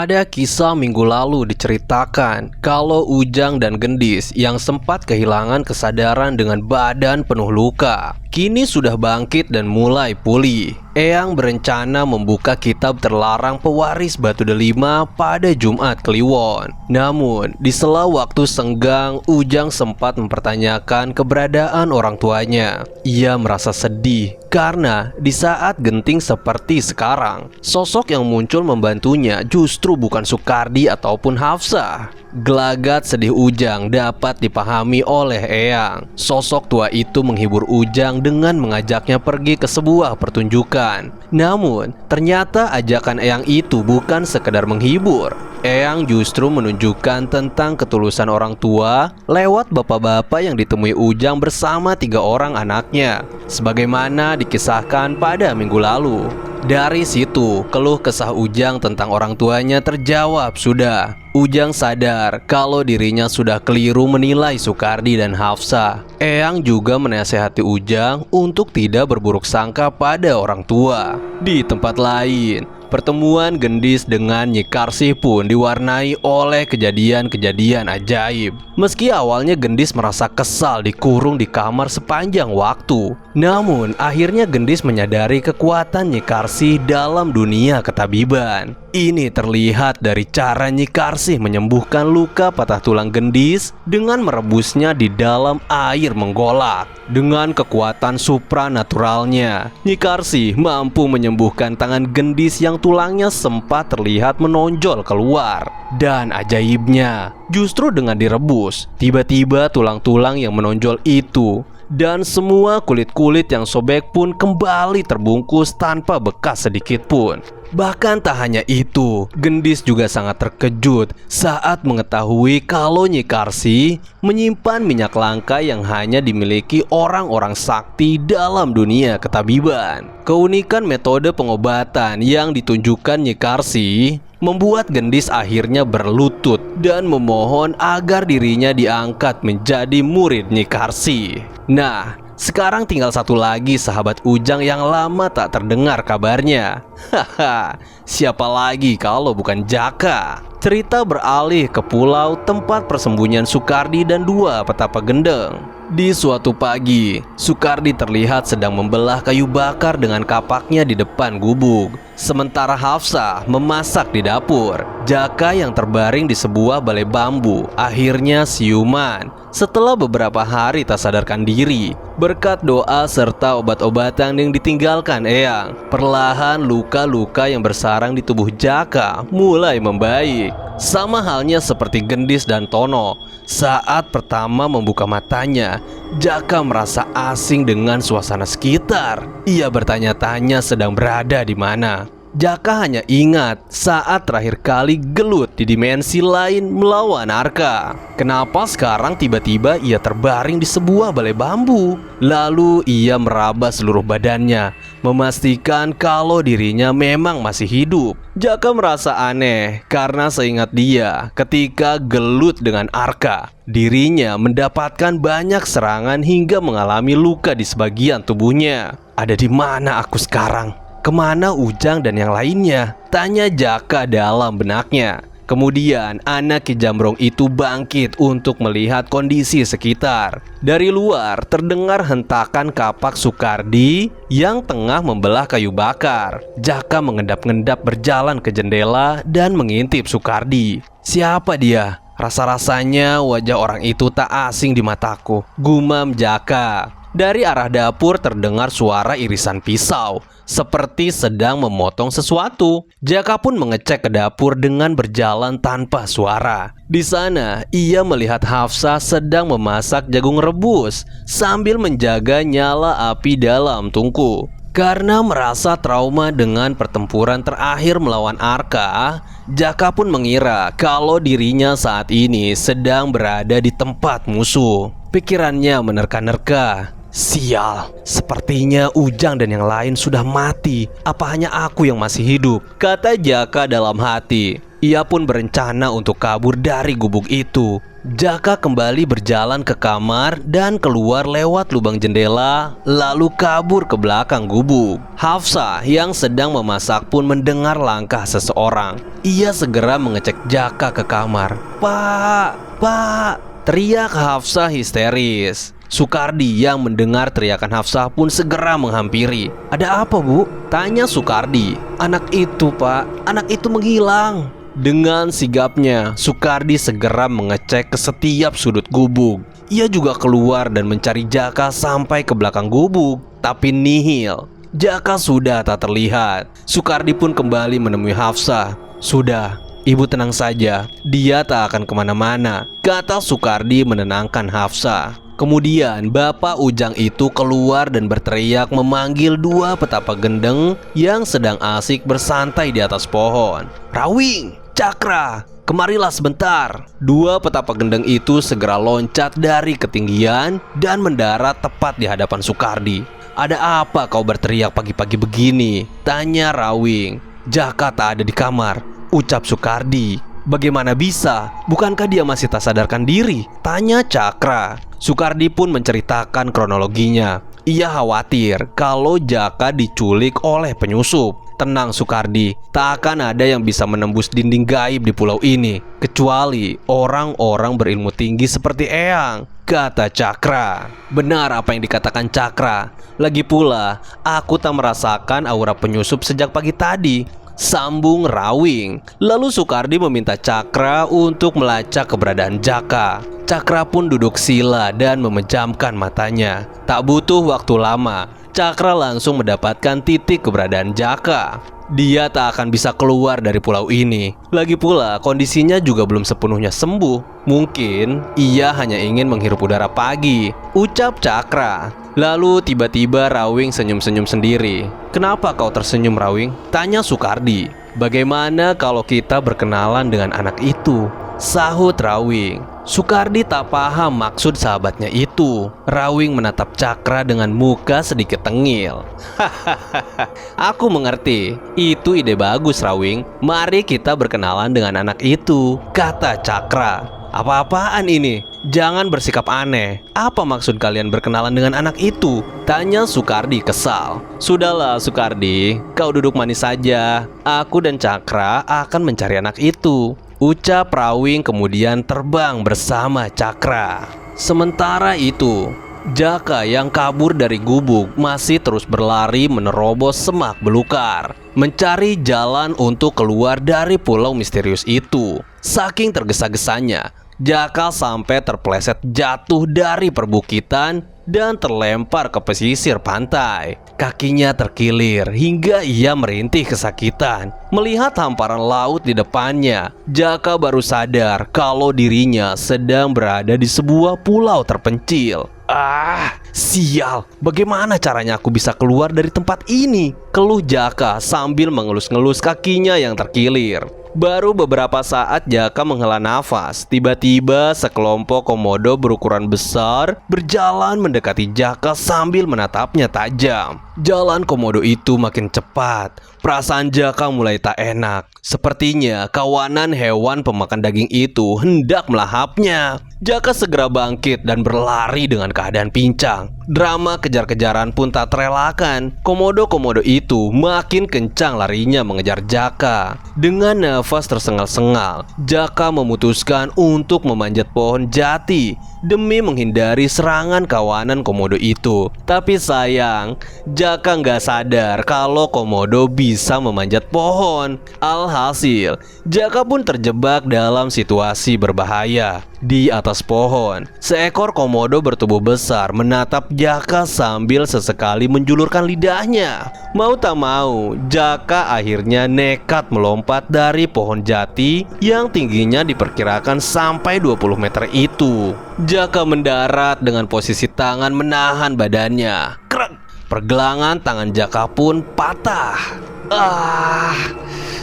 Ada kisah minggu lalu diceritakan kalau Ujang dan Gendis yang sempat kehilangan kesadaran dengan badan penuh luka kini sudah bangkit dan mulai pulih. Eyang berencana membuka kitab terlarang pewaris Batu Delima pada Jumat Kliwon. Namun, di sela waktu senggang, Ujang sempat mempertanyakan keberadaan orang tuanya. Ia merasa sedih karena di saat genting seperti sekarang, sosok yang muncul membantunya justru bukan Sukardi ataupun Hafsah. Gelagat sedih Ujang dapat dipahami oleh Eyang. Sosok tua itu menghibur Ujang dengan mengajaknya pergi ke sebuah pertunjukan. Namun, ternyata ajakan Eyang itu bukan sekedar menghibur. Eyang justru menunjukkan tentang ketulusan orang tua lewat bapak-bapak yang ditemui Ujang bersama 3 orang anaknya, sebagaimana dikisahkan pada minggu lalu. Dari situ, keluh kesah Ujang tentang orang tuanya terjawab sudah. Ujang sadar kalau dirinya sudah keliru menilai Sukardi dan Hafsah. Eyang juga menasehati Ujang untuk tidak berburuk sangka pada orang tua. Di tempat lain, pertemuan Gendis dengan Nyi Karsih pun diwarnai oleh kejadian-kejadian ajaib. Meski awalnya Gendis merasa kesal dikurung di kamar sepanjang waktu, namun akhirnya Gendis menyadari kekuatan Nyi Karsih dalam dunia ketabiban. Ini terlihat dari cara Nyi Karsih menyembuhkan luka patah tulang Gendis dengan merebusnya di dalam air menggolak. Dengan kekuatan supranaturalnya, Nyi Karsih mampu menyembuhkan tangan Gendis yang tulangnya sempat terlihat menonjol keluar. Dan ajaibnya, justru dengan direbus, tiba-tiba tulang-tulang yang menonjol itu dan semua kulit-kulit yang sobek pun kembali terbungkus tanpa bekas sedikit pun. Bahkan tak hanya itu, Gendis juga sangat terkejut saat mengetahui kalau Nyi Karsih menyimpan minyak langka yang hanya dimiliki orang-orang sakti dalam dunia ketabiban. Keunikan metode pengobatan yang ditunjukkan Nyi Karsih membuat Gendis akhirnya berlutut dan memohon agar dirinya diangkat menjadi murid Nyi Karsih. Nah, sekarang tinggal satu lagi sahabat Ujang yang lama tak terdengar kabarnya. Haha, siapa lagi kalau bukan Jaka? Cerita beralih ke pulau tempat persembunyian Sukardi dan 2 petapa gendeng. Di suatu pagi, Sukardi terlihat sedang membelah kayu bakar dengan kapaknya di depan gubuk. Sementara Hafsah memasak di dapur. Jaka yang terbaring di sebuah balai bambu akhirnya siuman setelah beberapa hari tak sadarkan diri. Berkat doa serta obat-obatan yang ditinggalkan Eyang, perlahan luka-luka yang bersarang di tubuh Jaka mulai membaik. Sama halnya seperti Gendis dan Tono, saat pertama membuka matanya, Jaka merasa asing dengan suasana sekitar. Ia bertanya-tanya sedang berada di mana. Jaka hanya ingat saat terakhir kali gelut di dimensi lain melawan Arka. Kenapa sekarang tiba-tiba ia terbaring di sebuah balai bambu? Lalu ia meraba seluruh badannya, memastikan kalau dirinya memang masih hidup. Jaka merasa aneh karena seingat dia ketika gelut dengan Arka, dirinya mendapatkan banyak serangan hingga mengalami luka di sebagian tubuhnya. Ada di mana aku sekarang? Kemana Ujang dan yang lainnya? Tanya Jaka dalam benaknya. Kemudian anak Ki Jamrong itu bangkit untuk melihat kondisi sekitar. Dari luar terdengar hentakan kapak Sukardi yang tengah membelah kayu bakar. Jaka mengendap-endap berjalan ke jendela dan mengintip Sukardi. Siapa dia? Rasa-rasanya wajah orang itu tak asing di mataku, gumam Jaka. Dari arah dapur terdengar suara irisan pisau, seperti sedang memotong sesuatu. Jaka pun mengecek ke dapur dengan berjalan tanpa suara. Di sana, ia melihat Hafsah sedang memasak jagung rebus sambil menjaga nyala api dalam tungku. Karena merasa trauma dengan pertempuran terakhir melawan Arka, Jaka pun mengira kalau dirinya saat ini sedang berada di tempat musuh. Pikirannya menerka-nerka. Sial, sepertinya Ujang dan yang lain sudah mati. Apa hanya aku yang masih hidup? Kata Jaka dalam hati. Ia pun berencana untuk kabur dari gubuk itu. Jaka kembali berjalan ke kamar dan keluar lewat lubang jendela, lalu kabur ke belakang gubuk. Hafsah yang sedang memasak pun mendengar langkah seseorang. Ia segera mengecek Jaka ke kamar. "Pak, Pak!" teriak Hafsah histeris. Sukardi yang mendengar teriakan Hafsah pun segera menghampiri. "Ada apa, Bu?" tanya Sukardi. "Anak itu, Pak, anak itu menghilang." Dengan sigapnya, Sukardi segera mengecek ke setiap sudut gubuk. Ia juga keluar dan mencari Jaka sampai ke belakang gubuk, tapi nihil. Jaka sudah tak terlihat. Sukardi pun kembali menemui Hafsah. "Sudah, Ibu tenang saja, dia tak akan kemana-mana," kata Sukardi menenangkan Hafsah. Kemudian Bapak Ujang itu keluar dan berteriak memanggil dua petapa gendeng yang sedang asik bersantai di atas pohon. "Rawing, Cakra, kemarilah sebentar." Dua petapa gendeng itu segera loncat dari ketinggian dan mendarat tepat di hadapan Sukardi. "Ada apa kau berteriak pagi-pagi begini?" tanya Rawing. "Jaka tak ada di kamar," ucap Sukardi. "Bagaimana bisa? Bukankah dia masih tak sadarkan diri?" tanya Cakra. Sukardi pun menceritakan kronologinya. Ia khawatir kalau Jaka diculik oleh penyusup. "Tenang Sukardi, tak akan ada yang bisa menembus dinding gaib di pulau ini kecuali orang-orang berilmu tinggi seperti Eyang," kata Cakra. Benar apa yang dikatakan Cakra. Lagi pula, aku tak merasakan aura penyusup sejak pagi tadi, sambung Rawing. Lalu Sukardi meminta Cakra untuk melacak keberadaan Jaka. Cakra pun duduk sila dan memejamkan matanya. Tak butuh waktu lama, Cakra langsung mendapatkan titik keberadaan Jaka. Dia tak akan bisa keluar dari pulau ini. Lagi pula kondisinya juga belum sepenuhnya sembuh. Mungkin ia hanya ingin menghirup udara pagi, ucap Cakra. Lalu tiba-tiba Rawing senyum-senyum sendiri. "Kenapa kau tersenyum, Rawing?" tanya Sukardi. "Bagaimana kalau kita berkenalan dengan anak itu?" sahut Rawing. Sukardi tak paham maksud sahabatnya itu. Rawing menatap Cakra dengan muka sedikit tengil. "Hahaha, aku mengerti. Itu ide bagus, Rawing. Mari kita berkenalan dengan anak itu," kata Cakra. "Apa-apaan ini? Jangan bersikap aneh. Apa maksud kalian berkenalan dengan anak itu?" tanya Sukardi kesal. "Sudahlah Sukardi, kau duduk manis saja. Aku dan Cakra akan mencari anak itu," ucap Rawing kemudian terbang bersama Cakra. Sementara itu, Jaka yang kabur dari gubuk masih terus berlari menerobos semak belukar, mencari jalan untuk keluar dari pulau misterius itu. Saking tergesa-gesanya, Jaka sampai terpeleset jatuh dari perbukitan dan terlempar ke pesisir pantai. Kakinya terkilir hingga ia merintih kesakitan. Melihat hamparan laut di depannya, Jaka baru sadar kalau dirinya sedang berada di sebuah pulau terpencil. "Ah, sial, bagaimana caranya aku bisa keluar dari tempat ini?" keluh Jaka sambil mengelus-ngelus kakinya yang terkilir. Baru beberapa saat Jaka menghela nafas, tiba-tiba sekelompok komodo berukuran besar berjalan mendekati Jaka sambil menatapnya tajam. Jalan komodo itu makin cepat. Perasaan Jaka mulai tak enak. Sepertinya kawanan hewan pemakan daging itu hendak melahapnya. Jaka segera bangkit dan berlari dengan keadaan pincang. Drama kejar-kejaran pun tak terelakkan. Komodo-komodo itu makin kencang larinya mengejar Jaka. Dengan nafas tersengal-sengal, Jaka memutuskan untuk memanjat pohon jati demi menghindari serangan kawanan komodo itu. Tapi sayang, Jaka nggak sadar kalau komodo bisa memanjat pohon. Alhasil, Jaka pun terjebak dalam situasi berbahaya. Di atas pohon, seekor komodo bertubuh besar menatap Jaka sambil sesekali menjulurkan lidahnya. Mau tak mau, Jaka akhirnya nekat melompat dari pohon jati yang tingginya diperkirakan sampai 20 meter itu. Jaka mendarat dengan posisi tangan menahan badannya. Krek! Pergelangan tangan Jaka pun patah.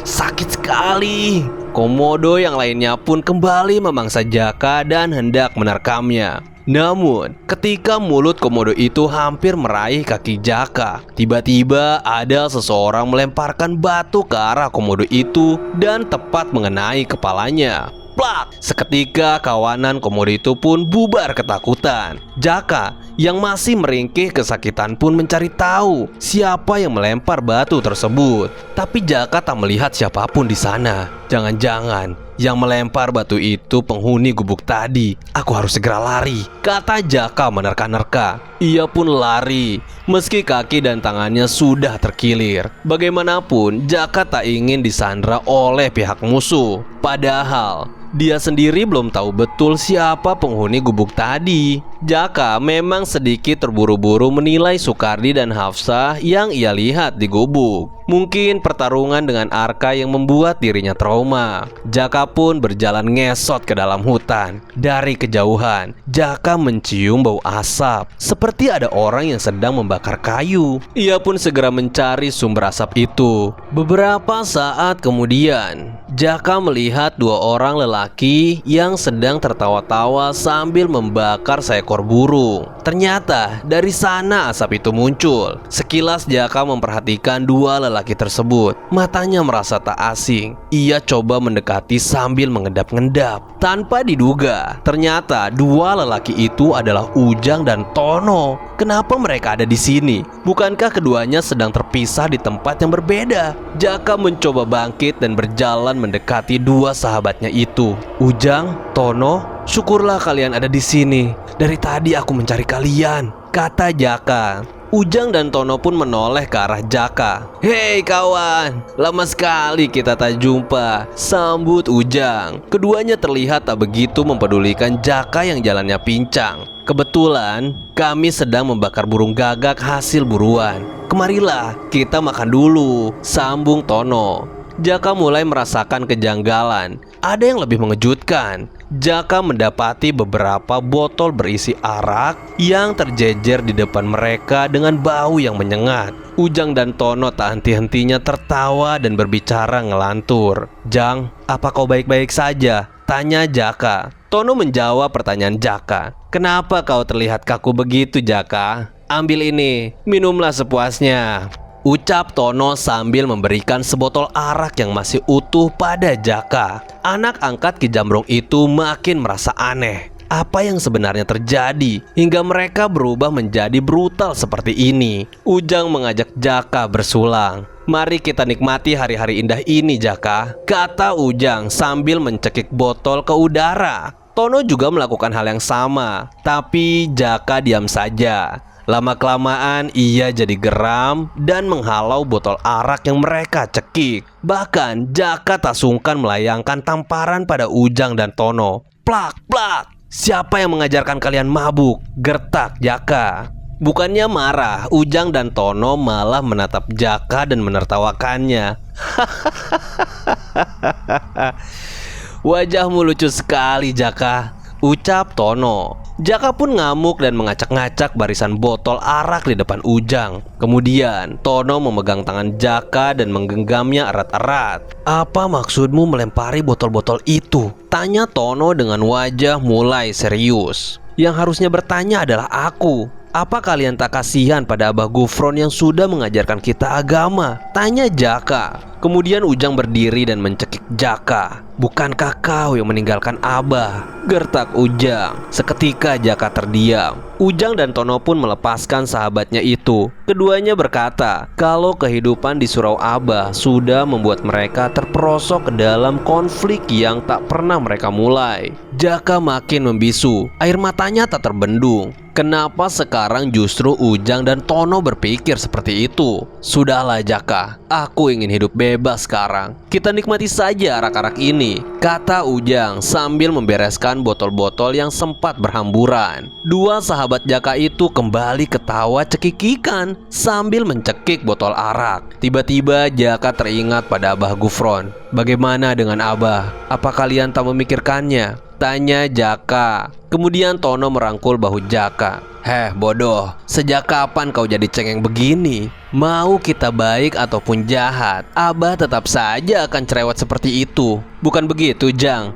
Sakit sekali. Komodo yang lainnya pun kembali memangsa Jaka dan hendak menerkamnya. Namun, ketika mulut komodo itu hampir meraih kaki Jaka, tiba-tiba ada seseorang melemparkan batu ke arah komodo itu dan tepat mengenai kepalanya. plak. Seketika kawanan komodo itu pun bubar ketakutan. Jaka yang masih meringkih kesakitan pun mencari tahu siapa yang melempar batu tersebut. Tapi Jaka tak melihat siapapun di sana. Jangan-jangan yang melempar batu itu penghuni gubuk tadi. Aku harus segera lari, kata Jaka menerka-nerka. Ia pun lari, meski kaki dan tangannya sudah terkilir. Bagaimanapun, Jaka tak ingin disandra oleh pihak musuh. Padahal dia sendiri belum tahu betul siapa penghuni gubuk tadi. Jaka memang sedikit terburu-buru menilai Sukardi dan Hafsah yang ia lihat di gubuk. Mungkin pertarungan dengan Arka yang membuat dirinya trauma. Jaka pun berjalan ngesot ke dalam hutan. Dari kejauhan, Jaka mencium bau asap, seperti ada orang yang sedang membakar kayu. Ia pun segera mencari sumber asap itu. Beberapa saat kemudian, Jaka melihat dua orang lelaki yang sedang tertawa-tawa sambil membakar seekor burung. Ternyata dari sana asap itu muncul. Sekilas Jaka memperhatikan dua lelaki tersebut. Matanya merasa tak asing. Ia coba mendekati sambil mengendap-endap. Tanpa diduga, ternyata dua lelaki itu adalah Ujang dan Tono. Kenapa mereka ada di sini? Bukankah keduanya sedang terpisah di tempat yang berbeda? Jaka mencoba bangkit dan berjalan mendekati dua sahabatnya itu. Ujang, Tono, syukurlah kalian ada di sini. Dari tadi aku mencari kalian, kata Jaka. Ujang dan Tono pun menoleh ke arah Jaka. Hei kawan, lama sekali kita tak jumpa, sambut Ujang. Keduanya terlihat tak begitu mempedulikan Jaka yang jalannya pincang. Kebetulan kami sedang membakar burung gagak hasil buruan. Kemarilah kita makan dulu, sambung Tono. Jaka mulai merasakan kejanggalan. Ada yang lebih mengejutkan. Jaka mendapati beberapa botol berisi arak yang terjejer di depan mereka dengan bau yang menyengat. Ujang dan Tono tak henti-hentinya tertawa dan berbicara ngelantur. Jang, apa kau baik-baik saja? Tanya Jaka. Tono menjawab pertanyaan Jaka. Kenapa kau terlihat kaku begitu, Jaka? Ambil ini, minumlah sepuasnya, ucap Tono sambil memberikan sebotol arak yang masih utuh pada Jaka. Anak angkat Ki Jamrong itu makin merasa aneh. Apa yang sebenarnya terjadi hingga mereka berubah menjadi brutal seperti ini? Ujang mengajak Jaka bersulang. Mari kita nikmati hari-hari indah ini, Jaka, kata Ujang sambil mencekik botol ke udara. Tono juga melakukan hal yang sama, tapi Jaka diam saja. Lama-kelamaan ia jadi geram dan menghalau botol arak yang mereka cekik. Bahkan Jaka tak sungkan melayangkan tamparan pada Ujang dan Tono. Plak, plak. Siapa yang mengajarkan kalian mabuk? Gertak Jaka. Bukannya marah, Ujang dan Tono malah menatap Jaka dan menertawakannya. Wajahmu lucu sekali, Jaka, ucap Tono. Jaka pun ngamuk dan ngacak-ngacak barisan botol arak di depan Ujang. Kemudian Tono memegang tangan Jaka dan menggenggamnya erat-erat. Apa maksudmu melempari botol-botol itu? Tanya Tono dengan wajah mulai serius. Yang harusnya bertanya adalah aku. Apa kalian tak kasihan pada Abah Gufron yang sudah mengajarkan kita agama? Tanya Jaka. Kemudian Ujang berdiri dan mencekik Jaka. Bukankah kau yang meninggalkan Abah? Gertak Ujang. Seketika Jaka terdiam. Ujang dan Tono pun melepaskan sahabatnya itu. Keduanya berkata kalau kehidupan di surau Abah sudah membuat mereka terperosok ke dalam konflik yang tak pernah mereka mulai. Jaka makin membisu. Air matanya tak terbendung. Kenapa sekarang justru Ujang dan Tono berpikir seperti itu? Sudahlah Jaka, aku ingin hidup bebas sekarang. Kita nikmati saja arak-arak ini, kata Ujang sambil membereskan botol-botol yang sempat berhamburan. Dua sahabat Jaka itu kembali ketawa cekikikan sambil mencekik botol arak. Tiba-tiba Jaka teringat pada Abah Gufron. Bagaimana dengan Abah? Apa kalian tak memikirkannya? Tanya Jaka. Kemudian Tono merangkul bahu Jaka. Heh bodoh, sejak kapan kau jadi cengeng begini? Mau kita baik ataupun jahat, Abah tetap saja akan cerewet seperti itu. Bukan begitu, Jang?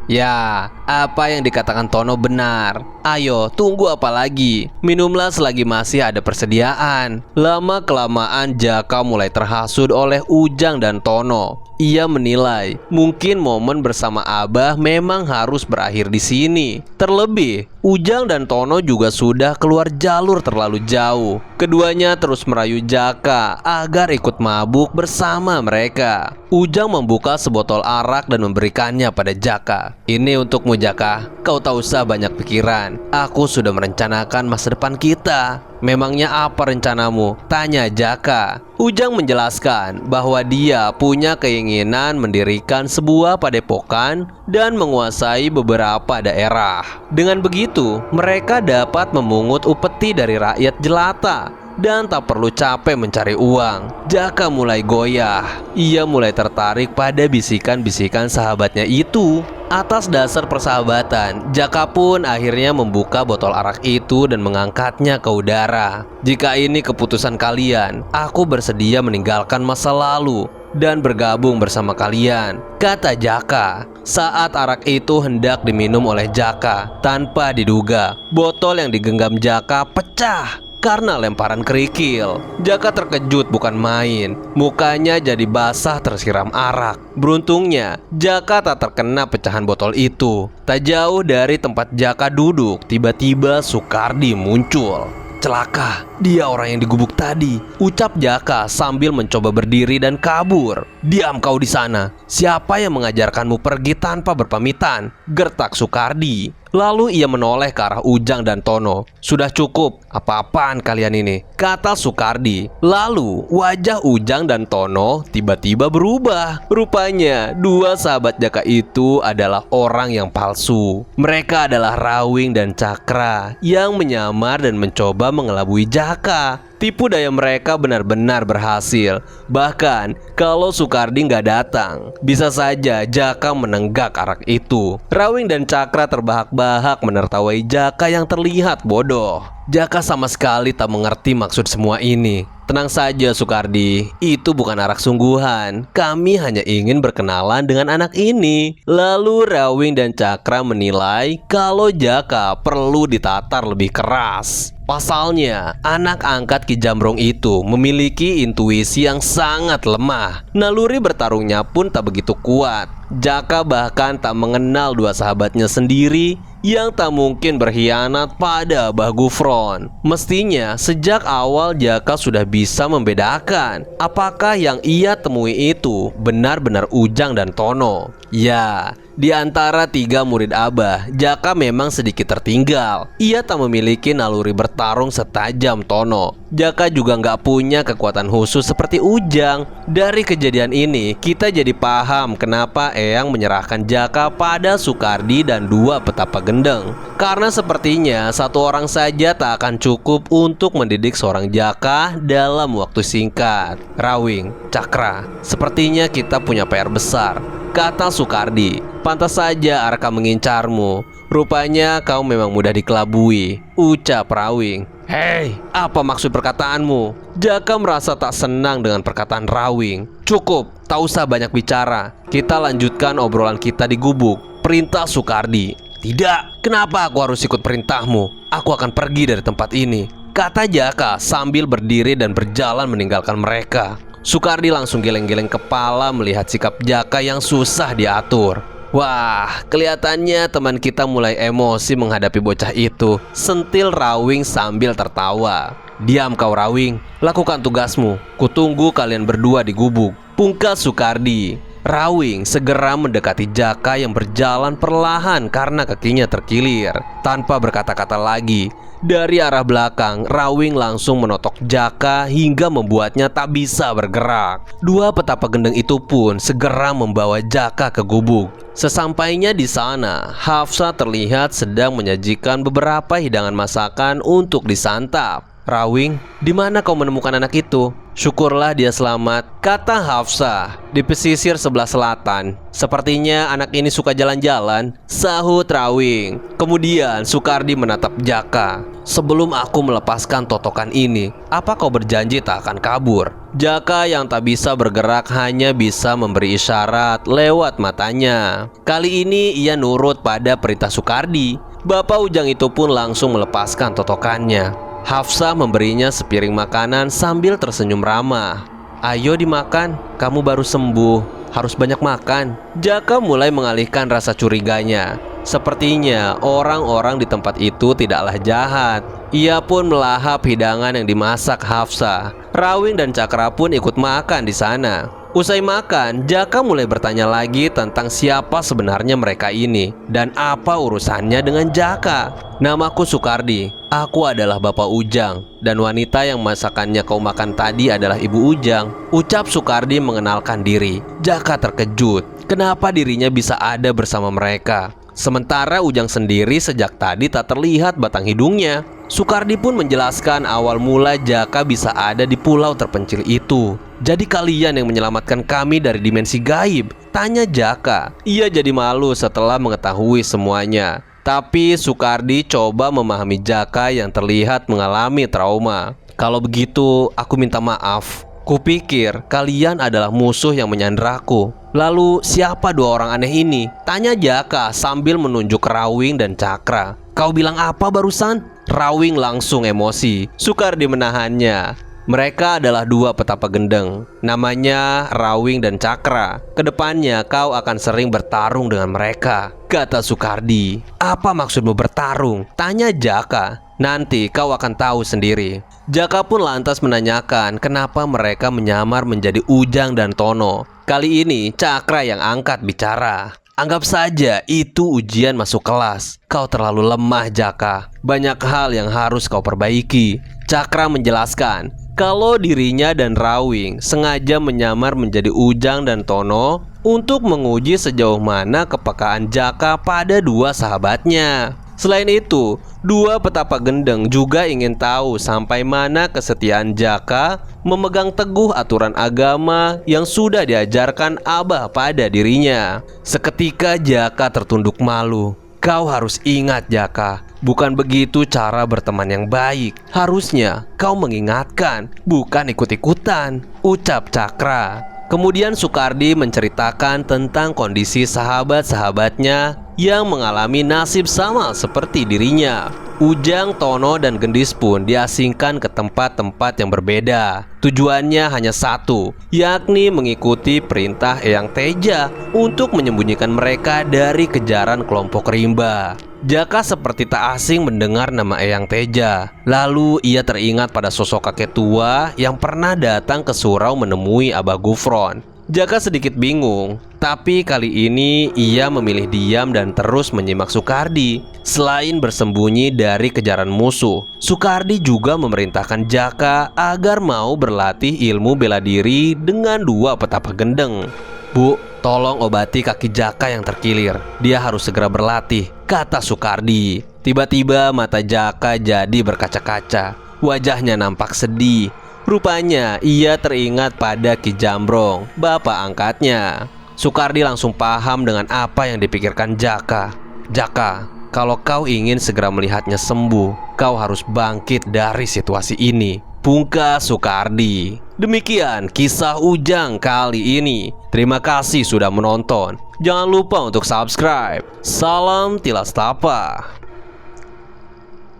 Ya, apa yang dikatakan Tono benar. Ayo, tunggu apa lagi? Minumlah selagi masih ada persediaan. Lama-kelamaan Jaka mulai terhasut oleh Ujang dan Tono. Ia menilai mungkin momen bersama Abah memang harus berakhir di sini. Terlebih, Ujang dan Tono juga sudah keluar jalur terlalu jauh. Keduanya terus merayu Jaka agar ikut mabuk bersama mereka. Ujang membuka sebotol arak dan memberikannya pada Jaka. Ini untukmu Jaka, kau tak usah banyak pikiran. Aku sudah merencanakan masa depan kita. Memangnya apa rencanamu? Tanya Jaka. Ujang menjelaskan bahwa dia punya keinginan mendirikan sebuah padepokan dan menguasai beberapa daerah. Dengan begitu, mereka dapat memungut upeti dari rakyat jelata dan tak perlu capek mencari uang. Jaka mulai goyah. Ia mulai tertarik pada bisikan-bisikan sahabatnya itu. Atas dasar persahabatan, Jaka pun akhirnya membuka botol arak itu dan mengangkatnya ke udara. Jika ini keputusan kalian, aku bersedia meninggalkan masa lalu dan bergabung bersama kalian, kata Jaka. Saat arak itu hendak diminum oleh Jaka, tanpa diduga, botol yang digenggam Jaka pecah karena lemparan kerikil. Jaka terkejut bukan main. Mukanya jadi basah tersiram arak. Beruntungnya, Jaka tak terkena pecahan botol itu. Tak jauh dari tempat Jaka duduk, tiba-tiba Sukardi muncul. Celaka, dia orang yang digubuk tadi, ucap Jaka sambil mencoba berdiri dan kabur. Diam kau di sana. Siapa yang mengajarkanmu pergi tanpa berpamitan? Gertak Sukardi. Lalu ia menoleh ke arah Ujang dan Tono. Sudah cukup, apa-apaan kalian ini, kata Sukardi. Lalu wajah Ujang dan Tono tiba-tiba berubah. Rupanya dua sahabat Jaka itu adalah orang yang palsu. Mereka adalah Rawing dan Cakra yang menyamar dan mencoba mengelabui Jaka. Tipu daya mereka benar-benar berhasil. Bahkan kalau Sukardi nggak datang, bisa saja Jaka menenggak arak itu. Rawing dan Cakra terbahak-bahak menertawai Jaka yang terlihat bodoh. Jaka sama sekali tak mengerti maksud semua ini. Tenang saja Sukardi, itu bukan arak sungguhan. Kami hanya ingin berkenalan dengan anak ini. Lalu Rawing dan Cakra menilai kalau Jaka perlu ditatar lebih keras. Pasalnya, anak angkat Ki Jamrong itu memiliki intuisi yang sangat lemah. Naluri bertarungnya pun tak begitu kuat. Jaka bahkan tak mengenal dua sahabatnya sendiri yang tak mungkin berkhianat pada Abah Gufron. Mestinya sejak awal Jaka sudah bisa membedakan apakah yang ia temui itu benar-benar Ujang dan Tono. Ya, di antara tiga murid Abah, Jaka memang sedikit tertinggal. Ia tak memiliki naluri bertarung setajam Tono. Jaka juga nggak punya kekuatan khusus seperti Ujang. Dari kejadian ini, kita jadi paham kenapa Eyang menyerahkan Jaka pada Sukardi dan dua petapa gendeng. Karena sepertinya satu orang saja tak akan cukup untuk mendidik seorang Jaka dalam waktu singkat. Rawing, Cakra, sepertinya kita punya PR besar, kata Sukardi. Pantas saja Arka mengincarmu. Rupanya kau memang mudah dikelabui, ucap Rawing. Hei, apa maksud perkataanmu? Jaka merasa tak senang dengan perkataan Rawing. Cukup, tak usah banyak bicara. Kita lanjutkan obrolan kita di gubuk, perintah Sukardi. Tidak, kenapa aku harus ikut perintahmu? Aku akan pergi dari tempat ini, kata Jaka sambil berdiri dan berjalan meninggalkan mereka. Sukardi langsung geleng-geleng kepala melihat sikap Jaka yang susah diatur. Wah, kelihatannya teman kita mulai emosi menghadapi bocah itu, sentil Rawing sambil tertawa. Diam kau Rawing, lakukan tugasmu. Kutunggu kalian berdua di gubuk, pungkas Sukardi. Rawing segera mendekati Jaka yang berjalan perlahan karena kakinya terkilir. Tanpa berkata-kata lagi, dari arah belakang, Rawing langsung menotok Jaka hingga membuatnya tak bisa bergerak. Dua petapa gendeng itu pun segera membawa Jaka ke gubuk. Sesampainya di sana, Hafsa terlihat sedang menyajikan beberapa hidangan masakan untuk disantap. Rawing, di mana kau menemukan anak itu? Syukurlah dia selamat, kata Hafsa. Di pesisir sebelah selatan. Sepertinya anak ini suka jalan-jalan, sahut Rawing. Kemudian Sukardi menatap Jaka. sebelum aku melepaskan totokan ini, apa kau berjanji tak akan kabur?" Jaka yang tak bisa bergerak hanya bisa memberi isyarat lewat matanya. Kali ini ia nurut pada perintah Sukardi. Bapak Ujang itu pun langsung melepaskan totokannya. Hafsah memberinya sepiring makanan sambil tersenyum ramah. "Ayo dimakan, kamu baru sembuh. Harus banyak makan." Jaka mulai mengalihkan rasa curiganya. Sepertinya orang-orang di tempat itu tidaklah jahat. Ia pun melahap hidangan yang dimasak Hafsah. Rawing dan Cakra pun ikut makan di sana. Usai makan, Jaka mulai bertanya lagi tentang siapa sebenarnya mereka ini dan apa urusannya dengan Jaka. "Namaku Sukardi. Aku adalah Bapak Ujang, dan wanita yang masakannya kau makan tadi adalah Ibu Ujang," ucap Sukardi mengenalkan diri. Jaka terkejut. Kenapa dirinya bisa ada bersama mereka? Sementara Ujang sendiri sejak tadi tak terlihat batang hidungnya. Sukardi pun menjelaskan awal mula Jaka bisa ada di pulau terpencil itu. "Jadi kalian yang menyelamatkan kami dari dimensi gaib?" tanya Jaka. Ia jadi malu setelah mengetahui semuanya. Tapi Sukardi coba memahami Jaka yang terlihat mengalami trauma. "Kalau begitu, aku minta maaf. Kupikir kalian adalah musuh yang menyandraku." "Lalu siapa dua orang aneh ini?" tanya Jaka sambil menunjuk Rawing dan Cakra. "Kau bilang apa barusan?" Rawing langsung emosi. Sukardi menahannya. "Mereka adalah dua petapa gendeng. Namanya Rawing dan Cakra. Kedepannya kau akan sering bertarung dengan mereka," kata Sukardi. "Apa maksudmu bertarung?" tanya Jaka. "Nanti kau akan tahu sendiri." Jaka pun lantas menanyakan kenapa mereka menyamar menjadi Ujang dan Tono. Kali ini Cakra yang angkat bicara. "Anggap saja itu ujian masuk kelas. Kau terlalu lemah, Jaka. Banyak hal yang harus kau perbaiki." Cakra menjelaskan kalau dirinya dan Rawing sengaja menyamar menjadi Ujang dan Tono untuk menguji sejauh mana kepekaan Jaka pada dua sahabatnya. Selain itu, dua petapa gendeng juga ingin tahu sampai mana kesetiaan Jaka memegang teguh aturan agama yang sudah diajarkan Abah pada dirinya. Seketika Jaka tertunduk malu. "Kau harus ingat, Jaka, bukan begitu cara berteman yang baik. Harusnya kau mengingatkan, bukan ikut-ikutan," ucap Cakra. Kemudian Sukardi menceritakan tentang kondisi sahabat-sahabatnya yang mengalami nasib sama seperti dirinya. Ujang, Tono, dan Gendis pun diasingkan ke tempat-tempat yang berbeda. Tujuannya hanya satu, yakni mengikuti perintah Eyang Teja untuk menyembunyikan mereka dari kejaran kelompok rimba. Jaka seperti tak asing mendengar nama Eyang Teja. Lalu ia teringat pada sosok kakek tua yang pernah datang ke surau menemui Abah Gufron. Jaka sedikit bingung, tapi kali ini ia memilih diam dan terus menyimak Sukardi. Selain bersembunyi dari kejaran musuh, Sukardi juga memerintahkan Jaka agar mau berlatih ilmu bela diri dengan dua petapa gendeng. "Bu, tolong obati kaki Jaka yang terkilir. Dia harus segera berlatih," kata Sukardi. Tiba-tiba mata Jaka jadi berkaca-kaca. Wajahnya nampak sedih. Rupanya ia teringat pada Ki Jambrong, bapak angkatnya. Sukardi langsung paham dengan apa yang dipikirkan Jaka. "Jaka, kalau kau ingin segera melihatnya sembuh, kau harus bangkit dari situasi ini," pungkas Sukardi. Demikian kisah Ujang kali ini. Terima kasih sudah menonton. Jangan lupa untuk subscribe. Salam Tilas Tapa.